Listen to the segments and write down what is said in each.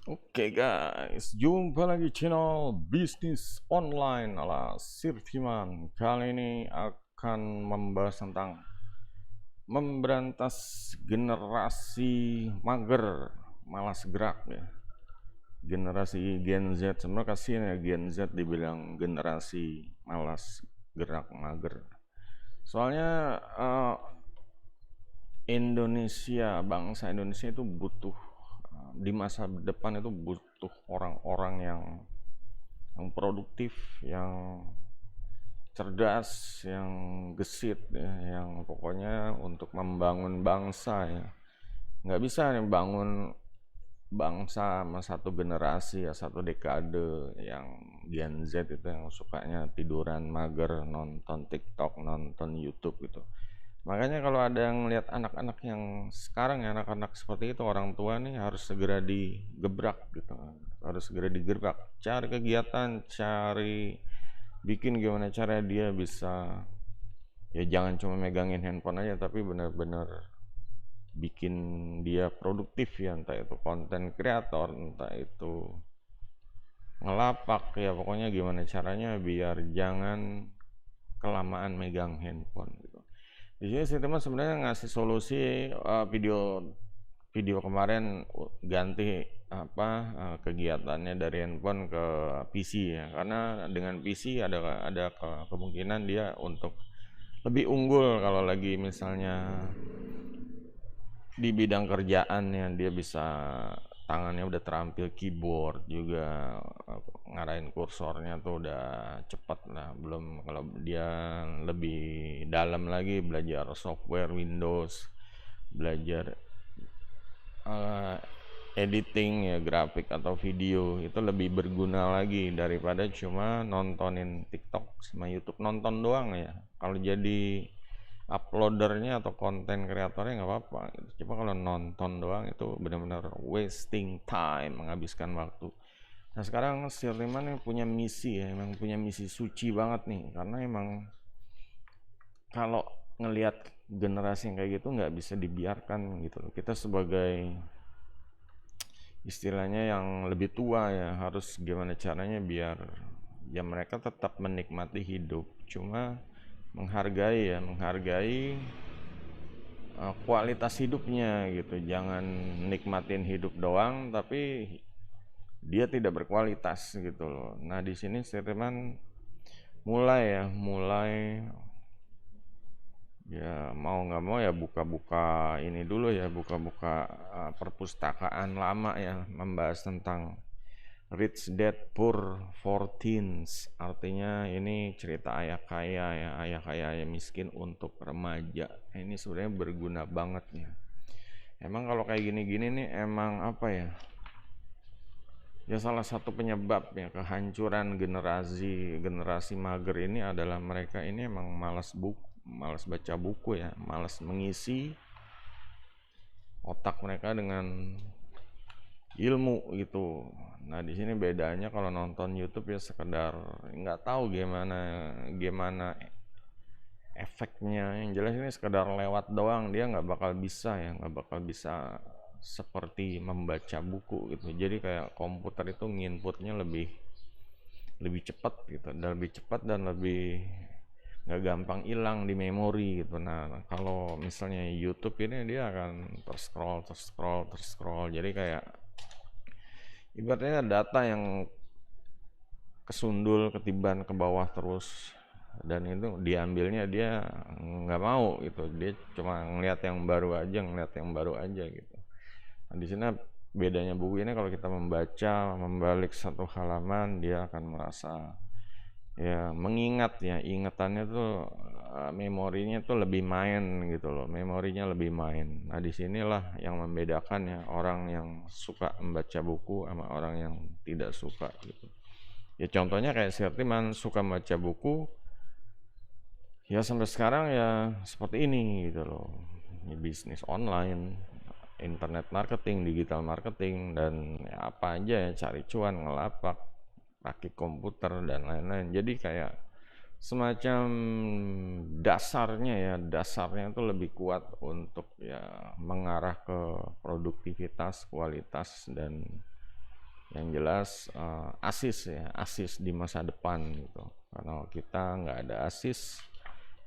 Oke guys, jumpa lagi channel bisnis online ala Sirtiman. Kali ini akan membahas tentang memberantas generasi mager, malas gerak ya. Generasi Gen Z, sebenarnya kasihan ya Gen Z dibilang generasi malas gerak mager. Soalnya Indonesia, bangsa Indonesia itu butuh di masa depan itu butuh orang-orang yang produktif, yang cerdas, yang gesit ya, yang pokoknya untuk membangun bangsa ya. Nggak bisa nih bangun bangsa sama satu generasi ya, satu dekade yang Gen Z itu yang sukanya tiduran mager, nonton TikTok, nonton YouTube gitu. Makanya kalau ada yang lihat anak-anak yang sekarang ya, anak-anak seperti itu, orang tua nih harus segera digebrak gitu, harus segera digerak, cari kegiatan, cari bikin gimana cara dia bisa, ya jangan cuma megangin handphone aja tapi benar-benar bikin dia produktif ya, entah itu konten kreator, entah itu ngelapak ya, pokoknya gimana caranya biar jangan kelamaan megang handphone gitu. Di sini sih teman sebenarnya ngasih solusi, video video kemarin ganti kegiatannya dari handphone ke PC ya, karena dengan PC ada kemungkinan dia untuk lebih unggul kalau lagi misalnya di bidang kerjaannya, dia bisa tangannya udah terampil keyboard juga, ngarahin kursornya tuh udah cepet lah. Belum kalau dia lebih dalam lagi belajar software Windows, belajar eh, editing ya, grafik atau video, itu lebih berguna lagi daripada cuma nontonin TikTok sama YouTube, nonton doang ya. Kalau jadi uploadernya atau konten kreatornya nggak apa-apa gitu. Cuma kalau nonton doang itu benar-benar wasting time, menghabiskan waktu. Nah sekarang Sirliman yang punya misi ya, emang punya misi suci banget nih, karena emang kalau ngelihat generasi yang kayak gitu nggak bisa dibiarkan gitu loh. Kita sebagai istilahnya yang lebih tua ya, harus gimana caranya biar ya mereka tetap menikmati hidup, cuma menghargai kualitas hidupnya gitu. Jangan nikmatin hidup doang tapi dia tidak berkualitas gitu loh. Nah di sini Sirman mulai ya, mau nggak mau ya buka-buka ini dulu ya, buka-buka perpustakaan lama ya, membahas tentang Rich Dad Poor 14, artinya ini cerita ayah kaya ya, ayah kaya ayah miskin untuk remaja. Ini sebenarnya berguna banget ya. Emang kalau kayak gini-gini nih emang apa ya? Ya salah satu penyebab ya kehancuran generasi generasi mager ini adalah mereka ini emang malas baca buku ya, malas mengisi otak mereka dengan ilmu gitu. Nah di sini bedanya kalau nonton YouTube ya sekedar nggak tahu gimana gimana efeknya. Yang jelas ini sekedar lewat doang, dia nggak bakal bisa ya, nggak bakal bisa seperti membaca buku gitu. Jadi kayak komputer itu nginputnya lebih lebih cepat gitu, dan lebih cepat dan lebih nggak gampang hilang di memori gitu. Nah kalau misalnya YouTube ini dia akan terscroll terscroll terscroll, jadi kayak ibaratnya data yang kesundul ketiban ke bawah terus, dan itu diambilnya dia nggak mau gitu, dia cuma ngelihat yang baru aja, ngelihat yang baru aja gitu. Nah, di sini bedanya buku ini, kalau kita membaca membalik satu halaman dia akan merasa ya mengingat ya, ingatannya tuh memorinya tuh lebih main gitu loh, memorinya lebih main. Nah disinilah yang membedakan ya orang yang suka membaca buku sama orang yang tidak suka gitu. Ya contohnya kayak Sirtiman suka baca buku, ya sampai sekarang ya seperti ini gitu loh. Ini bisnis online, internet marketing, digital marketing, dan ya apa aja ya, cari cuan, ngelapak, rakit komputer dan lain-lain. Jadi kayak semacam dasarnya itu lebih kuat untuk ya mengarah ke produktivitas, kualitas, dan Yang jelas asis ya, asis di masa depan gitu. Karena kita nggak ada asis,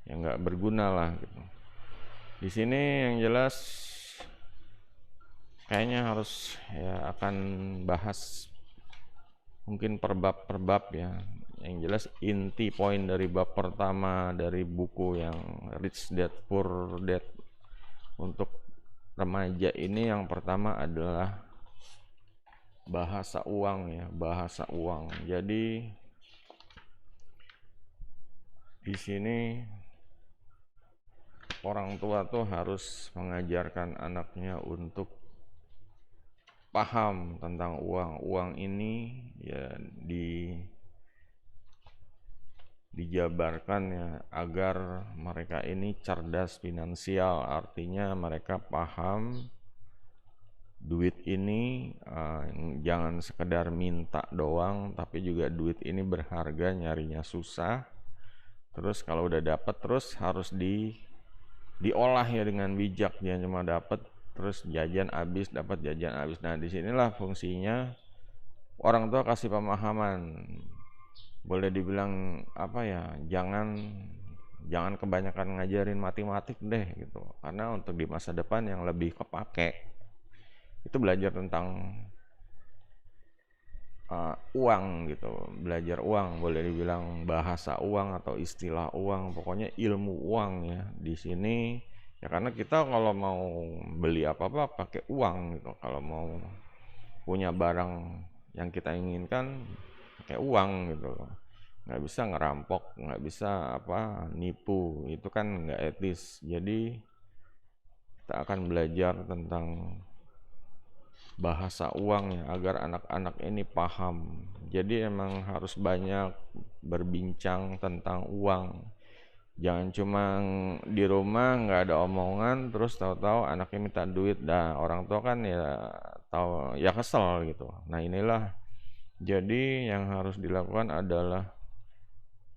ya nggak berguna lah gitu. Di sini yang jelas kayaknya harus ya akan bahas mungkin per bab ya. Yang jelas inti poin dari bab pertama dari buku yang Rich Dad Poor Dad untuk remaja ini, yang pertama adalah bahasa uang ya, bahasa uang. Jadi di sini orang tua tuh harus mengajarkan anaknya untuk paham tentang uang. Uang ini ya dijabarkan ya agar mereka ini cerdas finansial, artinya mereka paham duit ini jangan sekedar minta doang, tapi juga duit ini berharga, nyarinya susah. Terus kalau udah dapat terus harus diolah ya dengan bijak, jangan cuma dapat terus jajan habis, dapat jajan habis. Nah disinilah fungsinya orang tua kasih pemahaman. Boleh dibilang apa ya, jangan kebanyakan ngajarin matematik deh gitu, karena untuk di masa depan yang lebih kepake itu belajar tentang uang gitu, belajar uang, boleh dibilang bahasa uang atau istilah uang, pokoknya ilmu uang ya di sini ya. Karena kita kalau mau beli apa-apa pakai uang gitu, kalau mau punya barang yang kita inginkan pakai uang gitu, nggak bisa ngerampok, nggak bisa nipu, itu kan nggak etis. Jadi kita akan belajar tentang bahasa uang ya agar anak-anak ini paham. Jadi emang harus banyak berbincang tentang uang. Jangan cuma di rumah nggak ada omongan terus tahu-tahu anaknya minta duit, dah orang tua kan ya tahu ya kesel gitu. Nah inilah jadi yang harus dilakukan adalah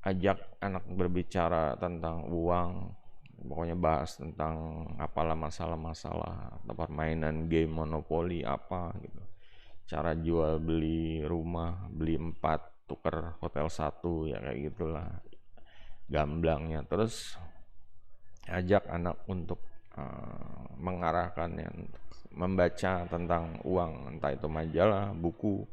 ajak anak berbicara tentang uang, pokoknya bahas tentang apalah masalah-masalah atau permainan game monopoli apa gitu, cara jual beli rumah, beli 4 tuker hotel 1 ya kayak gitulah gamblangnya. Terus ajak anak untuk mengarahkannya untuk membaca tentang uang, entah itu majalah, buku,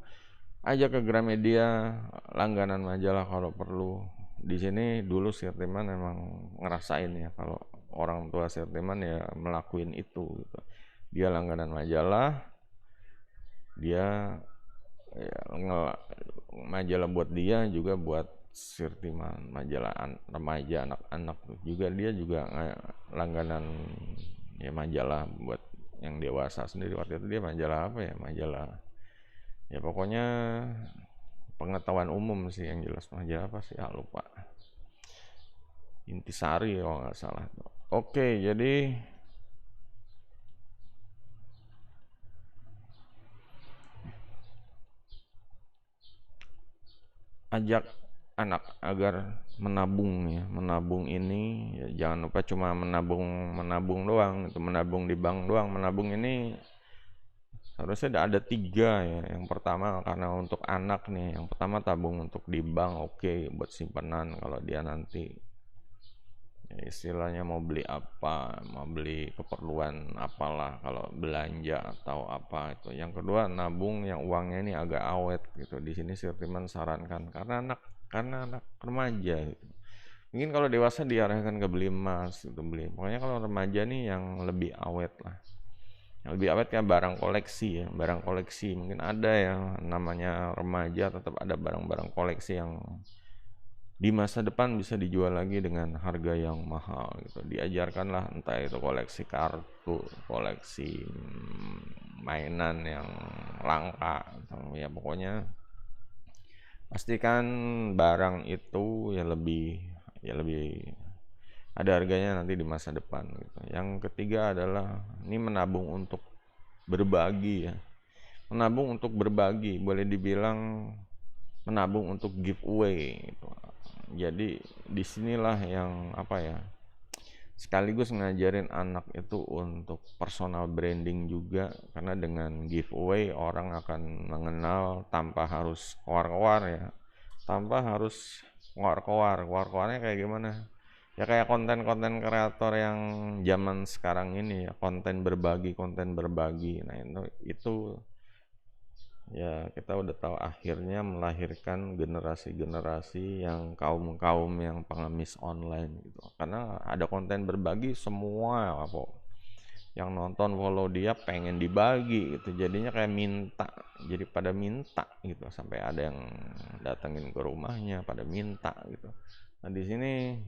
ajak ke Gramedia, langganan majalah kalau perlu. Di sini dulu Sirtiman emang ngerasain ya, kalau orang tua Sirtiman ya melakuin itu gitu. Dia langganan majalah, dia ya, majalah buat dia juga buat Sirtiman, majalah remaja, anak-anak juga. Dia juga langganan ya majalah buat yang dewasa sendiri. Waktu itu dia majalah apa ya, majalah ya pokoknya pengetahuan umum sih yang jelas. Majalah apa sih, lupa, Intisari kalau nggak salah. Oke, jadi ajak anak agar menabung ya. Menabung ini ya, jangan lupa cuma menabung doang itu, menabung di bank doang. Menabung ini harusnya ada 3 ya. Yang pertama karena untuk anak nih, yang pertama tabung untuk di bank, oke, buat simpanan kalau dia nanti ya, istilahnya mau beli apa, mau beli keperluan apalah, kalau belanja atau apa itu. Yang kedua nabung yang uangnya ini agak awet gitu. Di sini Sirtiman sarankan karena anak remaja gitu. Mungkin kalau dewasa diarahkan ke beli emas gitu, beli. Pokoknya kalau remaja nih yang lebih awet lah. Yang lebih awet kayak barang koleksi ya, barang koleksi. Mungkin ada ya namanya remaja, tetap ada barang-barang koleksi yang di masa depan bisa dijual lagi dengan harga yang mahal gitu. Diajarkanlah entah itu koleksi kartu, koleksi mainan yang langka atau ya pokoknya pastikan barang itu ya lebih ada harganya nanti di masa depan gitu. Yang ketiga adalah ini menabung untuk berbagi ya. Menabung untuk berbagi, boleh dibilang menabung untuk giveaway gitu. Jadi disinilah yang sekaligus ngajarin anak itu untuk personal branding juga, karena dengan giveaway orang akan mengenal tanpa harus keluar-keluar ya, tanpa harus keluar-keluarnya kayak gimana ya, kayak konten-konten kreator yang zaman sekarang ini ya, konten berbagi. Nah itu ya, kita udah tahu akhirnya melahirkan generasi-generasi yang kaum-kaum yang pengemis online gitu. Karena ada konten berbagi, semua kok yang nonton follow dia pengen dibagi gitu. Jadinya kayak minta, jadi pada minta gitu, sampai ada yang datengin ke rumahnya pada minta gitu. Nah di sini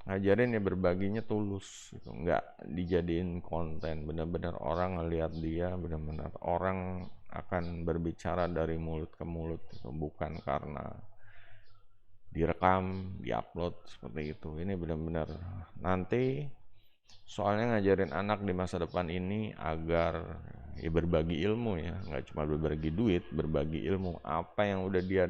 ngajarin ya berbaginya tulus gitu, nggak dijadiin konten, benar-benar orang ngelihat dia, benar-benar orang akan berbicara dari mulut ke mulut gitu, bukan karena direkam, diupload seperti itu. Ini benar-benar nanti soalnya ngajarin anak di masa depan ini agar ya berbagi ilmu ya, nggak cuma berbagi duit, berbagi ilmu. Apa yang udah dia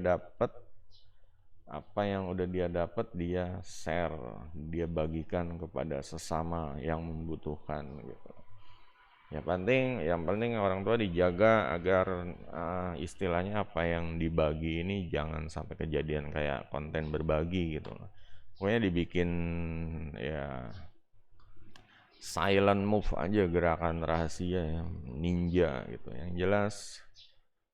dapat dia share, dia bagikan kepada sesama yang membutuhkan gitu. Yang penting orang tua dijaga agar istilahnya apa yang dibagi ini jangan sampai kejadian kayak konten berbagi gitu loh. Pokoknya dibikin ya silent move aja, gerakan rahasia yang ninja gitu. Yang jelas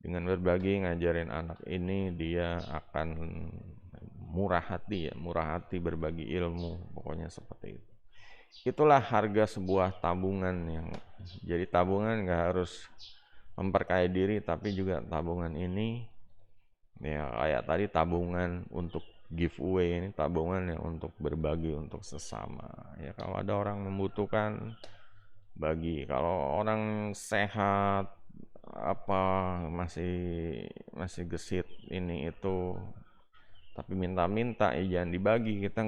dengan berbagi ngajarin anak ini dia akan murah hati berbagi ilmu, pokoknya seperti itu. Itulah harga sebuah tabungan. Yang jadi tabungan nggak harus memperkaya diri, tapi juga tabungan ini ya kayak tadi tabungan untuk giveaway, ini tabungan yang untuk berbagi untuk sesama ya. Kalau ada orang membutuhkan, bagi. Kalau orang sehat apa masih gesit ini itu tapi minta-minta ya jangan dibagi. Kita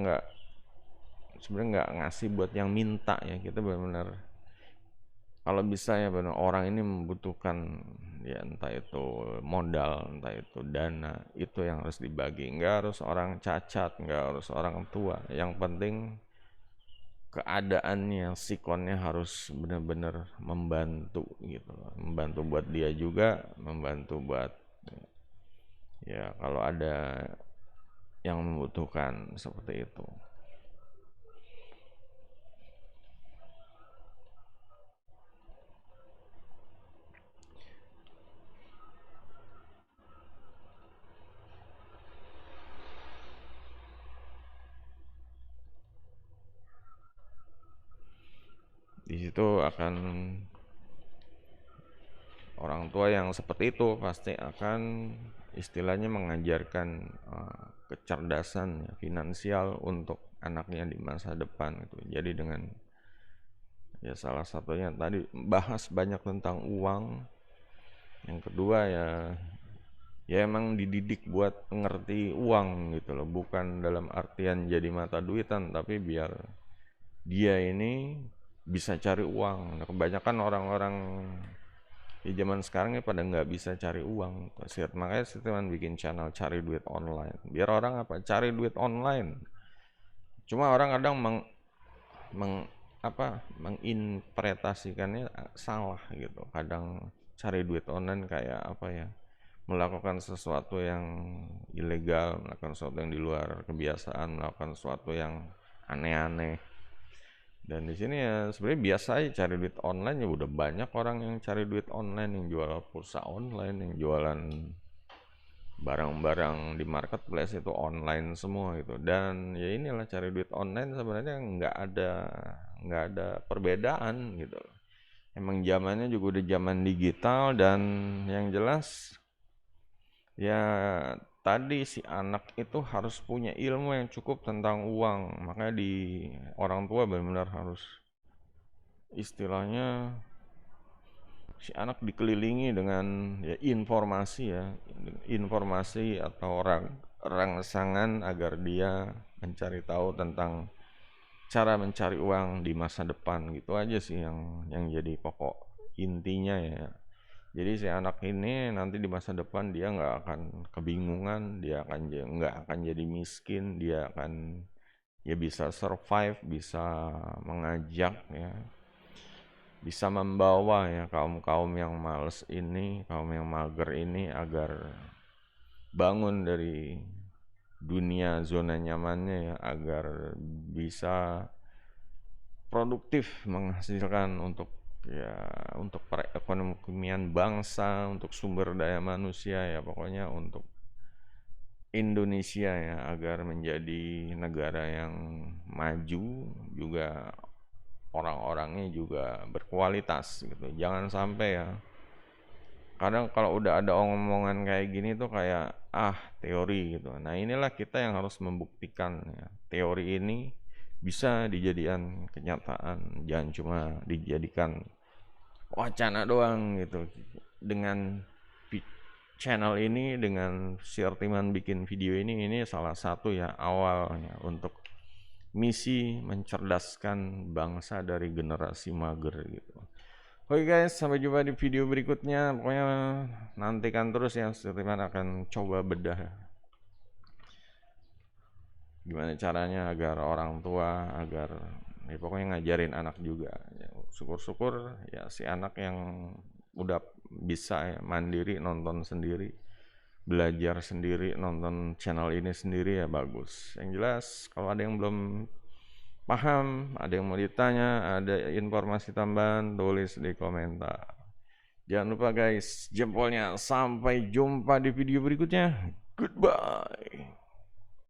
sebenarnya nggak ngasih buat yang minta ya, kita benar-benar kalau bisa ya benar, orang ini membutuhkan ya, entah itu modal, entah itu dana, itu yang harus dibagi. Nggak harus orang cacat, nggak harus orang tua, yang penting keadaannya, sikonnya harus benar-benar membantu gitu, membantu buat dia juga, membantu buat ya kalau ada yang membutuhkan seperti itu. Di situ akan orang tua yang seperti itu pasti akan istilahnya mengajarkan kecerdasan finansial untuk anaknya di masa depan itu. Jadi dengan ya salah satunya tadi bahas banyak tentang uang. Yang kedua ya emang dididik buat ngerti uang gitu loh, bukan dalam artian jadi mata duitan, tapi biar dia ini bisa cari uang. Nah, kebanyakan orang-orang di zaman sekarang ya pada nggak bisa cari uang. Makanya saya cuman bikin channel cari duit online. Biar orang apa? Cari duit online. Cuma orang kadang menginterpretasikannya salah gitu. Kadang cari duit online kayak apa ya? Melakukan sesuatu yang ilegal, melakukan sesuatu yang di luar kebiasaan, melakukan sesuatu yang aneh-aneh. Dan di sini ya sebenarnya biasa aja cari duit online, ya udah banyak orang yang cari duit online, yang jual pulsa online, yang jualan barang-barang di marketplace itu online semua gitu. Dan ya inilah cari duit online sebenarnya nggak ada perbedaan gitu. Emang zamannya juga udah zaman digital, dan yang jelas ya tadi si anak itu harus punya ilmu yang cukup tentang uang. Makanya orang tua benar-benar harus istilahnya si anak dikelilingi dengan ya informasi atau rangsangan agar dia mencari tahu tentang cara mencari uang di masa depan. Gitu aja sih yang jadi pokok intinya ya. Jadi si anak ini nanti di masa depan dia nggak akan kebingungan, dia nggak akan jadi miskin, dia akan ya bisa survive, bisa mengajak ya, bisa membawa ya kaum-kaum yang males ini, kaum yang mager ini agar bangun dari dunia zona nyamannya ya, agar bisa produktif menghasilkan untuk ya untuk perekonomian bangsa, untuk sumber daya manusia ya, pokoknya untuk Indonesia ya, agar menjadi negara yang maju, juga orang-orangnya juga berkualitas gitu. Jangan sampai ya, kadang kalau udah ada omongan kayak gini tuh kayak teori gitu. Nah inilah kita yang harus membuktikan ya, teori ini bisa dijadikan kenyataan, jangan cuma dijadikan wacana doang gitu. Dengan channel ini, dengan si Artiman bikin video ini salah satu ya awalnya untuk misi mencerdaskan bangsa dari generasi mager gitu. Oke guys, sampai jumpa di video berikutnya. Pokoknya nantikan terus ya, Artiman akan coba bedah gimana caranya agar orang tua, agar ya pokoknya ngajarin anak juga ya, syukur-syukur ya si anak yang udah bisa ya, mandiri, nonton sendiri, belajar sendiri, nonton channel ini sendiri ya bagus. Yang jelas kalau ada yang belum paham, ada yang mau ditanya, ada informasi tambahan, tulis di komentar. Jangan lupa guys, jempolnya. Sampai jumpa di video berikutnya. Goodbye.